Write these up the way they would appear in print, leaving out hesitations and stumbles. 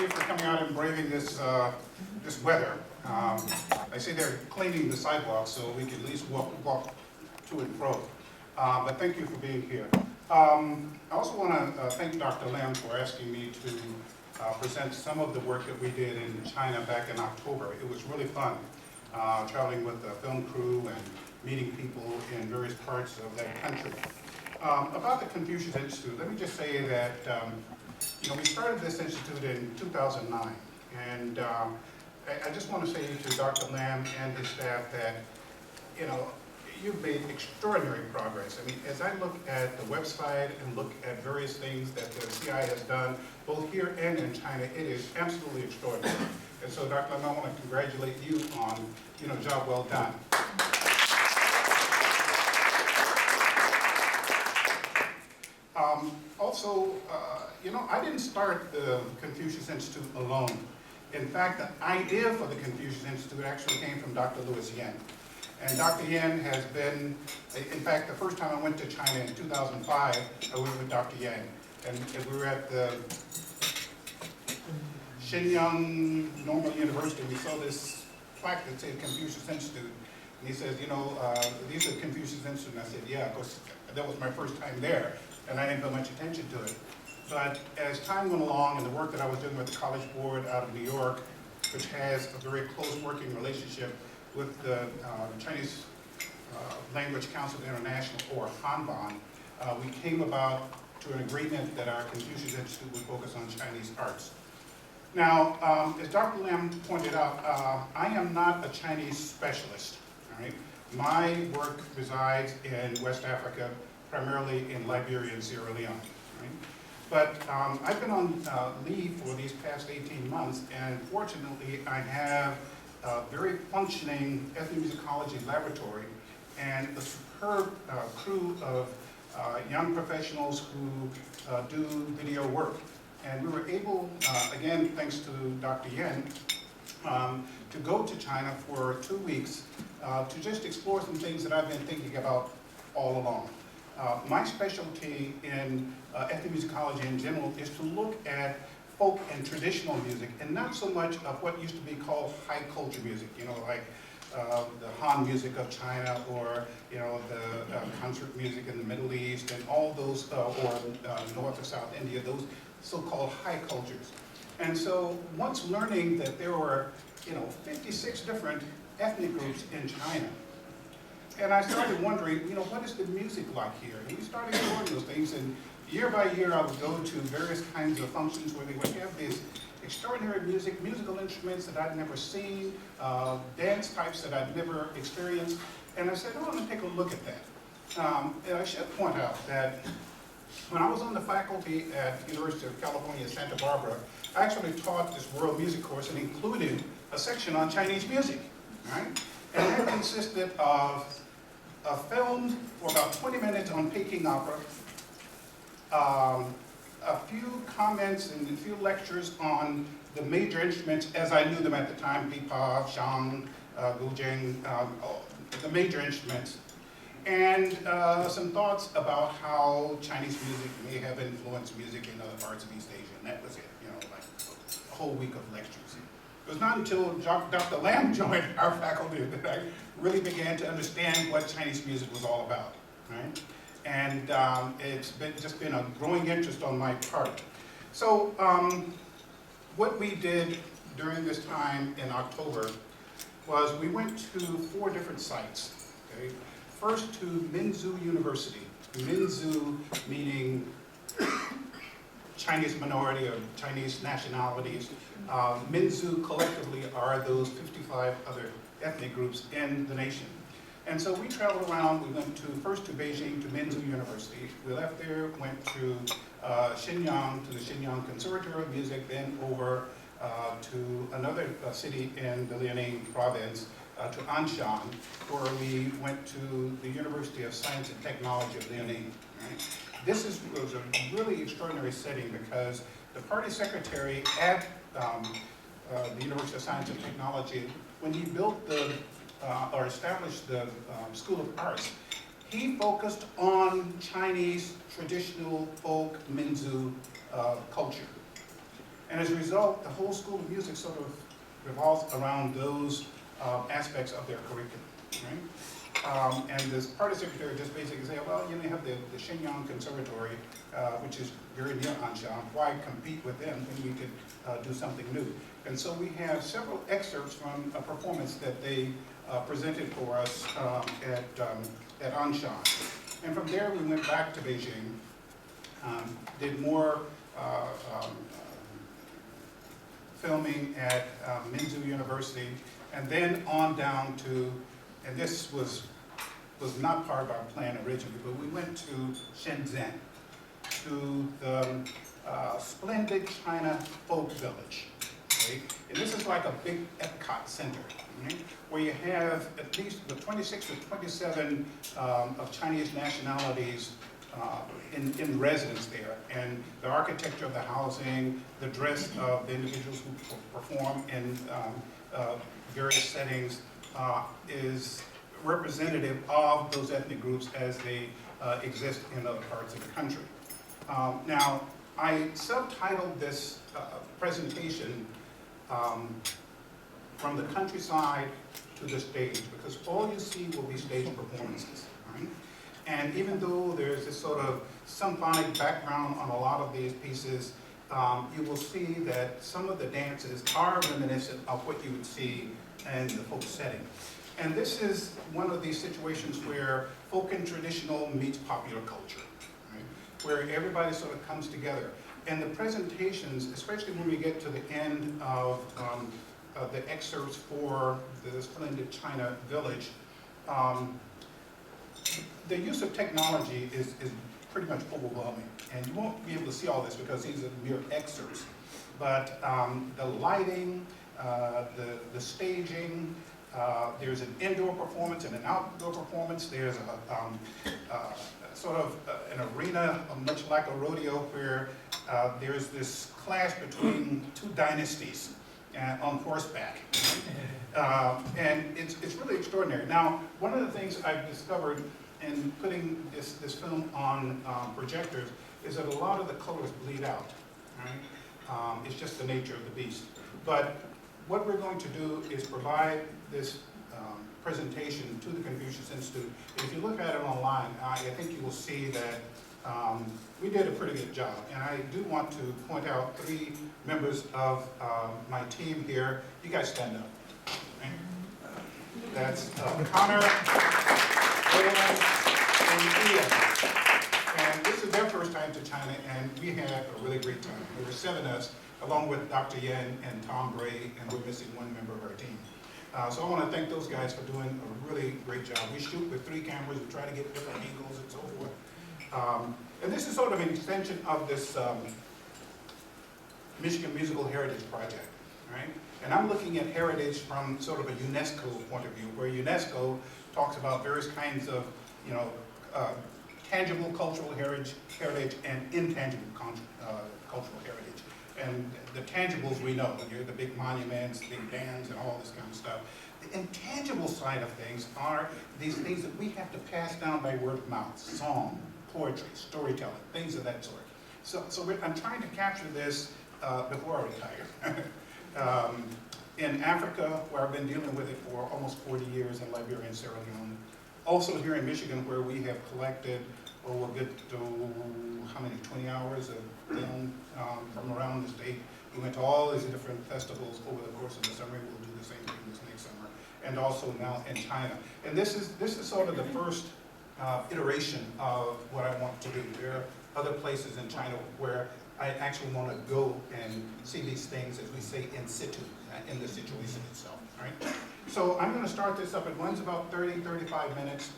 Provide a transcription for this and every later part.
you for coming out and braving this this weather. I see they're cleaning the sidewalks so we can at least walk to and fro. But thank you for being here. I also want to thank Dr. Lam for asking me to present some of the work that we did in China back in October. It was really fun, traveling with the film crew and meeting people in various parts of that country. About the Confucius Institute, let me just say that we started this institute in 2009, and I just want to say to Dr. Lam and his staff that you've made extraordinary progress. I mean, as I look at the website and look at various things that the CI has done, both here and in China, it is absolutely extraordinary. And so, Dr. Lam, I want to congratulate you on, job well done. I didn't start the Confucius Institute alone. In fact, the idea for the Confucius Institute actually came from Dr. Louis Yen. And Dr. Yen has been, in fact, the first time I went to China in 2005, I went with Dr. Yen. And we were at the Shenyang Normal University. We saw this plaque that said Confucius Institute. And he says, these are Confucius Institute. And I said, yeah, of course, that was my first time there. And I didn't pay much attention to it. But as time went along and the work that I was doing with the College Board out of New York, which has a very close working relationship with the Chinese Language Council International, or Hanban, we came about to an agreement that our Confucius Institute would focus on Chinese arts. Now, as Dr. Lam pointed out, I am not a Chinese specialist. All right? My work resides in West Africa, primarily in Liberia and Sierra Leone. Right? But I've been on leave for these past 18 months, and fortunately I have a very functioning ethnomusicology laboratory and a superb crew of young professionals who do video work. And we were able, again, thanks to Dr. Yen, to go to China for 2 weeks to just explore some things that I've been thinking about all along. My specialty in ethnomusicology in general is to look at folk and traditional music, and not so much of what used to be called high culture music, like the Han music of China, or the concert music in the Middle East, and all those, or North or South India, those so-called high cultures. And so once learning that there were 56 different ethnic groups in China, and I started wondering, what is the music like here? And we started exploring those things, and year by year I would go to various kinds of functions where they would have this extraordinary musical instruments that I'd never seen, dance types that I'd never experienced, and I said, I want to take a look at that. And I should point out that when I was on the faculty at the University of California, Santa Barbara, I actually taught this world music course and included a section on Chinese music, right? And that consisted of a film for about 20 minutes on Peking opera, a few comments and a few lectures on the major instruments as I knew them at the time, pipa, shang, guzheng, the major instruments, and some thoughts about how Chinese music may have influenced music in other parts of East Asia, and that was it, like a whole week of lectures. It was not until Dr. Lam joined our faculty that I really began to understand what Chinese music was all about, right? And it's just been a growing interest on my part. So what we did during this time in October was we went to 4 different sites. Okay? First to Minzu University. Minzu meaning Chinese minority or Chinese nationalities. Minzu collectively are those 55 other ethnic groups in the nation. And so we traveled around. We went first to Beijing, to Minzu University. We left there, went to Shenyang, to the Shenyang Conservatory of Music, then over to another city in the Liaoning province, to Anshan, where we went to the University of Science and Technology of Liaoning. Right? This was a really extraordinary setting because the party secretary at the University of Science and Technology, when he built or established the School of Arts, he focused on Chinese traditional folk Minzu culture. And as a result, the whole School of Music sort of revolves around those aspects of their curriculum, right? And this party secretary just basically say, well, you have the Shenyang Conservatory, which is very near Anshan. Why compete with them when we could do something new? And so we have several excerpts from a performance that they presented for us at Anshan. And from there we went back to Beijing, did more filming at Minzu University, and then on down to, and this was not part of our plan originally, but we went to Shenzhen, to the splendid China Folk Village. Okay? And this is like a big Epcot center, right? Where you have at least the 26 or 27 of Chinese nationalities in residence there, and the architecture of the housing, the dress of the individuals who perform in various settings is representative of those ethnic groups as they exist in other parts of the country. Now, I subtitled this presentation From the Countryside to the Stage, because all you see will be stage performances, right? And even though there's this sort of symphonic background on a lot of these pieces, you will see that some of the dances are reminiscent of what you would see in the folk setting. And this is one of these situations where folk and traditional meets popular culture, right? Where everybody sort of comes together. And the presentations, especially when we get to the end of the excerpts for the splendid China Village, the use of technology is pretty much overwhelming. And you won't be able to see all this because these are mere excerpts. But the lighting, the staging, there's an indoor performance and an outdoor performance. There's a sort of an arena, much like a rodeo, where there's this clash between two dynasties on horseback. And it's really extraordinary. Now, one of the things I've discovered in putting this film on projectors is that a lot of the colors bleed out, right? It's just the nature of the beast. But what we're going to do is provide this presentation to the Confucius Institute. If you look at it online, I think you will see that we did a pretty good job. And I do want to point out 3 members of my team here. You guys stand up. Right? That's Connor, Waylon, and Ian. And this is their first time to China, and we had a really great time. There were 7 of us, along with Dr. Yen and Tom Gray, and we're missing 1 member of our team. So I want to thank those guys for doing a really great job. We shoot with 3 cameras, we try to get different angles and so forth. And this is sort of an extension of this Michigan Musical Heritage Project, right? And I'm looking at heritage from sort of a UNESCO point of view, where UNESCO talks about various kinds of, tangible cultural heritage and intangible cultural heritage. And the tangibles we know, the big monuments, the big dams, and all this kind of stuff. The intangible side of things are these things that we have to pass down by word of mouth, song, poetry, storytelling, things of that sort. So I'm trying to capture this before I retire. In Africa, where I've been dealing with it for almost 40 years, in Liberia and Sierra Leone. Also here in Michigan, where we have collected, we'll get to, 20 hours of film from around the state. We went to all these different festivals over the course of the summer. We'll do the same thing this next summer. And also now in China. And this is sort of the first iteration of what I want to do. There are other places in China where I actually want to go and see these things, as we say, in situ, in the situation itself. All right? So I'm going to start this up. It runs about 35 minutes.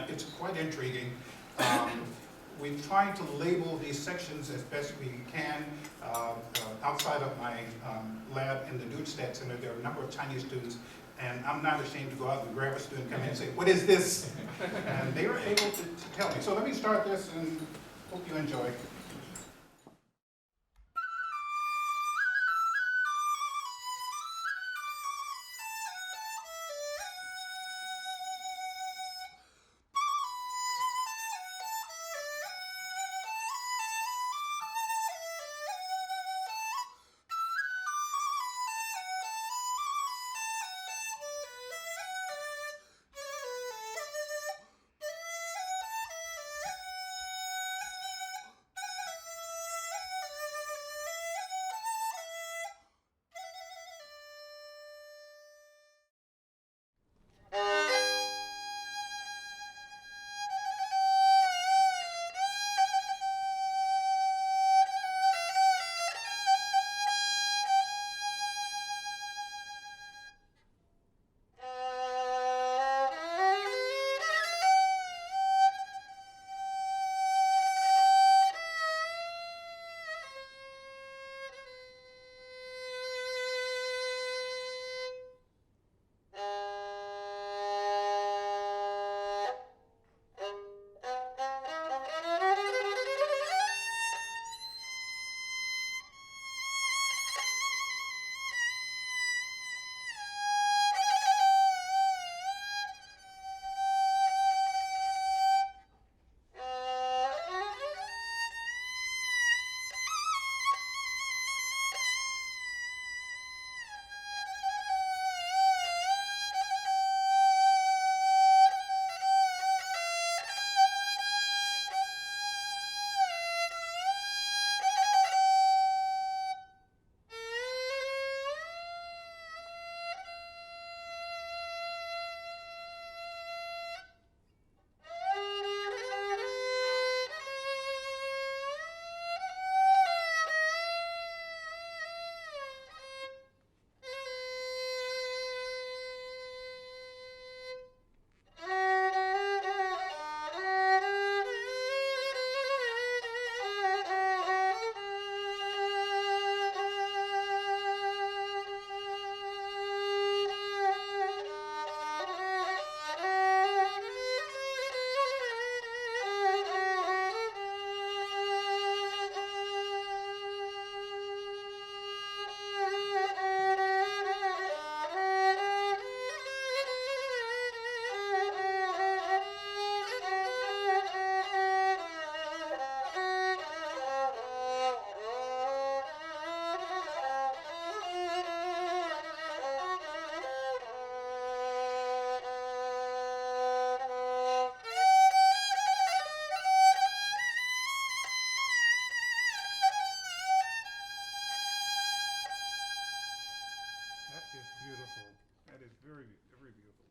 It's quite intriguing. We've tried to label these sections as best we can. Outside of my lab in the Dudestadt Center, there are a number of Chinese students, and I'm not ashamed to go out and grab a student, come in and say, what is this? And they were able to tell me. So let me start this, and hope you enjoy. Wonderful.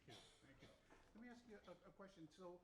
Thank you. Thank you. Let me ask you a question. So,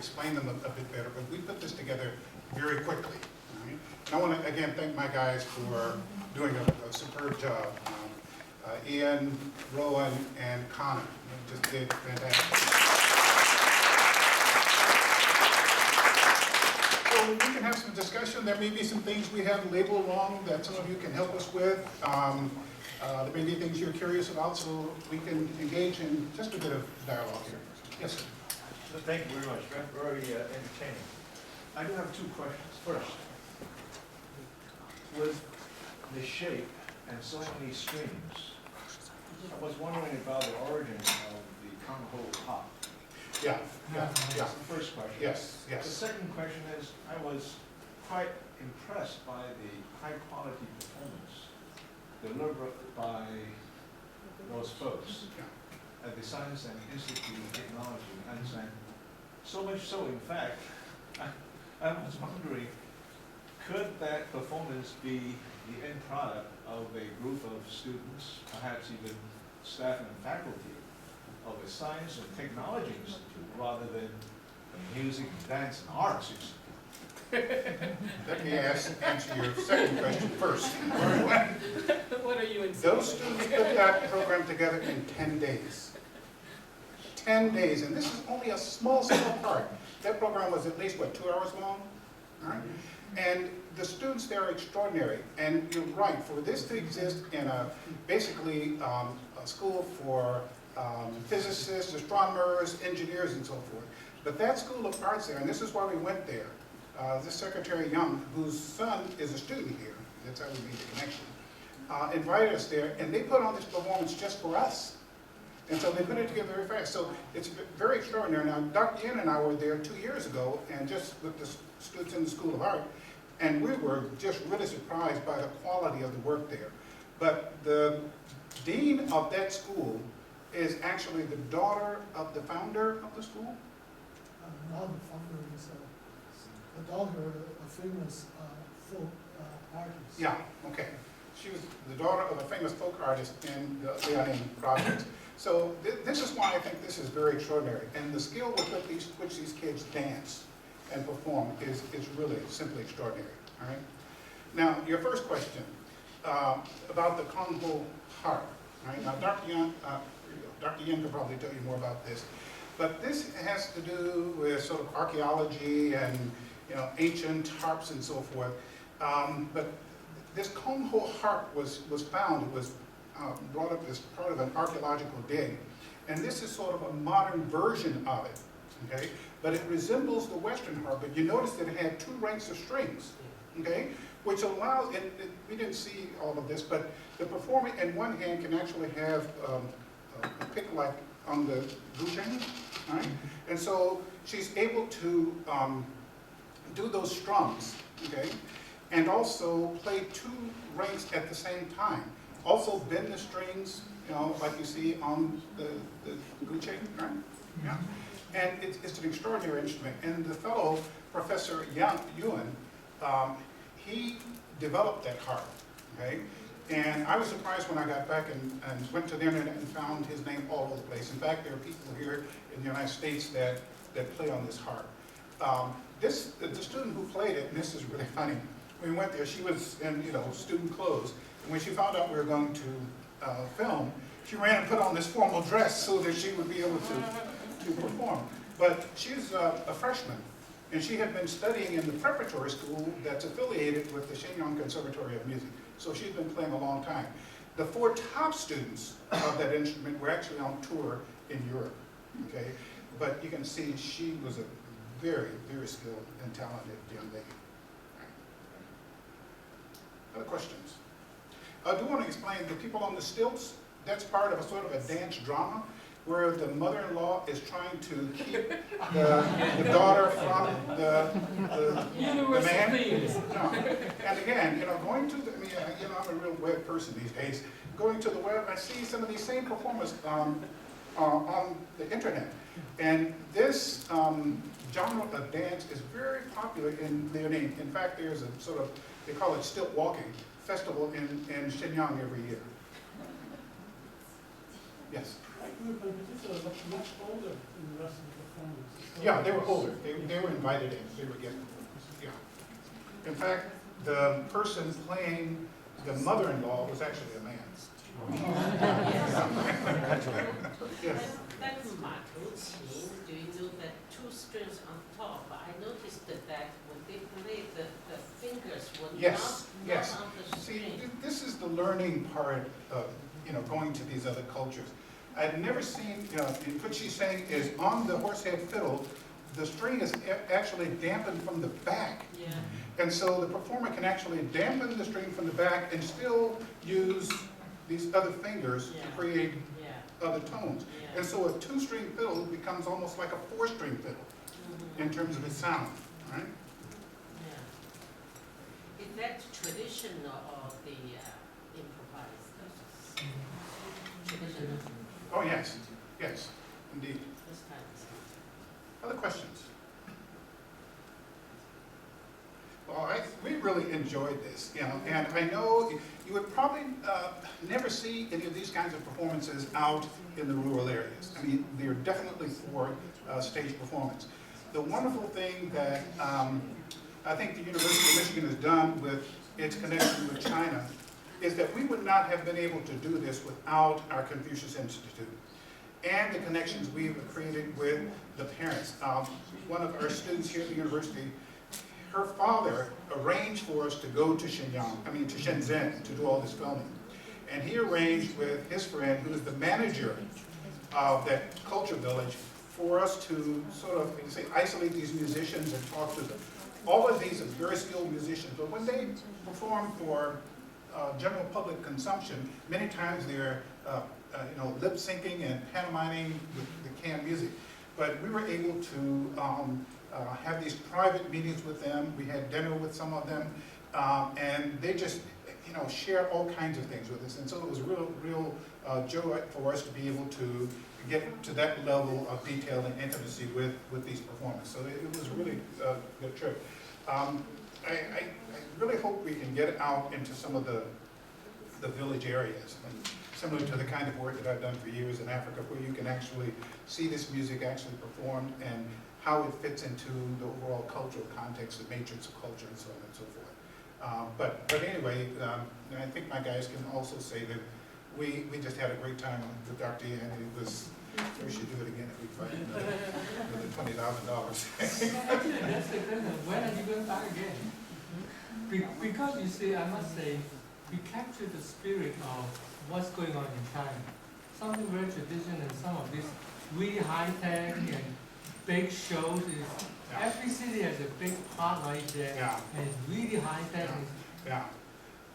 explain them a bit better, but we put this together very quickly. Right? And I want to, again, thank my guys for doing a superb job. Ian, Rowan, and Connor just did fantastic. So we can have some discussion. There may be some things we have labeled wrong that some of you can help us with. There may be things you're curious about, so we can engage in just a bit of dialogue here. Yes, sir. Thank you very much. Very entertaining. I do have two questions. First, with the shape and so many streams, I was wondering about the origin of the Kong-Ho hop. Yeah. That's the first question. Yes. The second question is, I was quite impressed by the high-quality performance delivered by those folks at the Science and Institute of Technology. And so much so, in fact, I was wondering, could that performance be the end product of a group of students, perhaps even staff and faculty, of a science and technology institute rather than a music, dance, and arts institute? Let me answer your second question first. What are you in? Those students put that program together in 10 days. 10 days, and this is only a small part. That program was at least, what, 2 hours long? All right? And the students there are extraordinary. And you're right, for this to exist in a, basically, a school for physicists, astronomers, engineers, and so forth. But that School of Arts there, and this is why we went there, this Secretary Young, whose son is a student here, that's how we made the connection, invited us there, and they put on this performance just for us. And so they put it together very fast. So it's very extraordinary. Now, Dr. Yin and I were there 2 years ago, and just with the students in the School of Art, and we were just really surprised by the quality of the work there. But the dean of that school is actually the daughter of the founder of the school? Now the founder is the daughter of a famous folk artist. Yeah, okay. She was the daughter of a famous folk artist in the Liaoning province. So this is why I think this is very extraordinary. And the skill with which these kids dance and perform is really simply extraordinary. All right. Now, your first question about the Kong-Ho harp. All right. Now, Dr. Yin could probably tell you more about this, but this has to do with sort of archaeology and ancient harps and so forth. But this Kong-Ho harp was found. It was brought up as part of an archaeological dig, and this is sort of a modern version of it. Okay, but it resembles the Western harp. But you notice that it had 2 ranks of strings. Okay, which allows it. We didn't see all of this, but the performer in one hand can actually have a pick like on the guchen, right? And so she's able to do those strums, okay, and also play 2 ranks at the same time. Also bend the strings, like you see on the guchen, right? Yeah. And it's an extraordinary instrument. And the fellow, Professor Yang Yuan, he developed that harp, okay? And I was surprised when I got back and went to the internet and found his name all over the place. In fact, there are people here in the United States that play on this harp. The student who played it, and this is really funny, when we went there, she was in student clothes. And when she found out we were going to film, she ran and put on this formal dress so that she would be able to perform. But she's a freshman, and she had been studying in the preparatory school that's affiliated with the Shenyang Conservatory of Music. So she's been playing a long time. The 4 top students of that instrument were actually on tour in Europe, okay? But you can see she was a very, very skilled and talented young lady. Other questions? I do want to explain the people on the stilts, that's part of a sort of a dance drama where the mother-in-law is trying to keep the daughter from the man. No. And again, going to I'm a real web person these days. Going to the web, I see some of these same performers on the internet. And this genre of dance is very popular in Liaoning. In fact, there's a sort of, they call it stilt walking festival in Shenyang every year. Yes? But this was much older than the rest of the performers. Yeah, they were older. They were invited in. They were getting, yeah. In fact, the person playing the mother-in-law was actually a man. Yes. that's matroqi. Do you know that two strings on top? I noticed that when they play, the fingers were Yes, not yes. on the See, string. this is the learning part of, going to these other cultures. I'd never seen, what she's saying is on the horsehead fiddle, the string is actually dampened from the back. Yeah, And so the performer can actually dampen the string from the back and still use these other fingers to Yeah. create yeah, other tones. yeah. And so a two-string fiddle becomes almost like a four-string fiddle in terms of its sound, right? Yeah. Is that traditional or the improvised? Traditional, Oh, yes, yes, indeed. this kind of stuff. Other questions? Well, we really enjoyed this, and I know you would probably never see any of these kinds of performances out in the rural areas. I mean, they're definitely for stage performance. The wonderful thing that I think the University of Michigan has done with its connection with China is that we would not have been able to do this without our Confucius Institute and the connections we've created with the parents. One of our students here at the university, her father arranged for us to go to Shenzhen to do all this filming. And he arranged with his friend, who is the manager of that culture village, for us to sort of, isolate these musicians and talk to them. All of these are very skilled musicians, but when they perform for general public consumption, many times they're lip syncing and pantomiming with the canned music. But we were able to have these private meetings with them. We had dinner with some of them, and they just share all kinds of things with us. And so it was a real joy for us to be able to get to that level of detail and intimacy with these performers. So it was really a good trip. I really hope we can get it out into some of the village areas, and similar to the kind of work that I've done for years in Africa, where you can actually see this music actually performed and how it fits into the overall cultural context, the matrix of culture, and so on and so forth. But anyway, I think my guys can also say that we just had a great time with Dr. Yan, and it was, we should do it again if we find $20,000. Actually, that's the question. When are you going back again? Because you see, I must say, we capture the spirit of what's going on in China. Something very traditional, and some of this really high-tech and big shows. Every city has a big park right there, Yeah. and it's really high-tech. Yeah.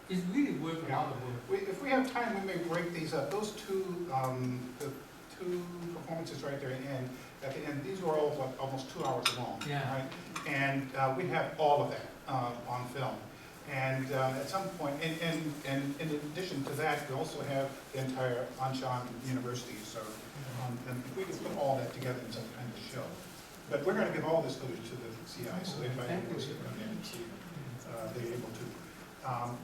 It's really worth a lot of work. If we have time, we may break these up. Those two, the two performances right there at the end, these were all almost 2 hours long. Yeah. Right? And we have all of that on film. And at some point, and in addition to that, we also have the entire Anshan University. So, and if we could put all that together in some kind of show. But we're going to give all this footage to the CI, so if anybody wants to come in and see, they're able to.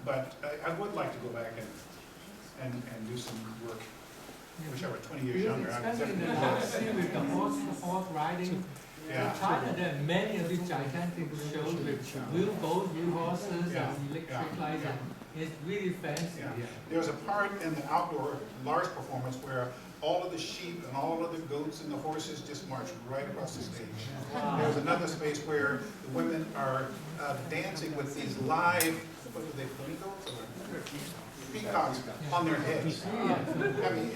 But I would like to go back and do some work. I wish I were 20 years younger. I would Especially in the definitely- last scene with the horse riding. Yeah. In China, there are many of these gigantic shows with wheel boats, wheel horses, Yeah. and electric Yeah. lights, and it's really fancy. Yeah. There was a part in the outdoor large performance where all of the sheep and all of the goats and the horses just march right across the stage. There's another space where the women are dancing with these live, what are they, flamingos or peacocks on their heads. I mean,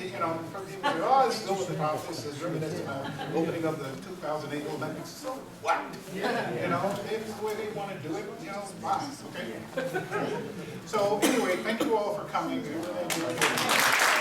from people say, oh, this is over the top, this is reminiscent of the opening of the 2008 Olympics. So what? It's the way they want to do it, fine, okay? So anyway, thank you all for coming. We really enjoyed it.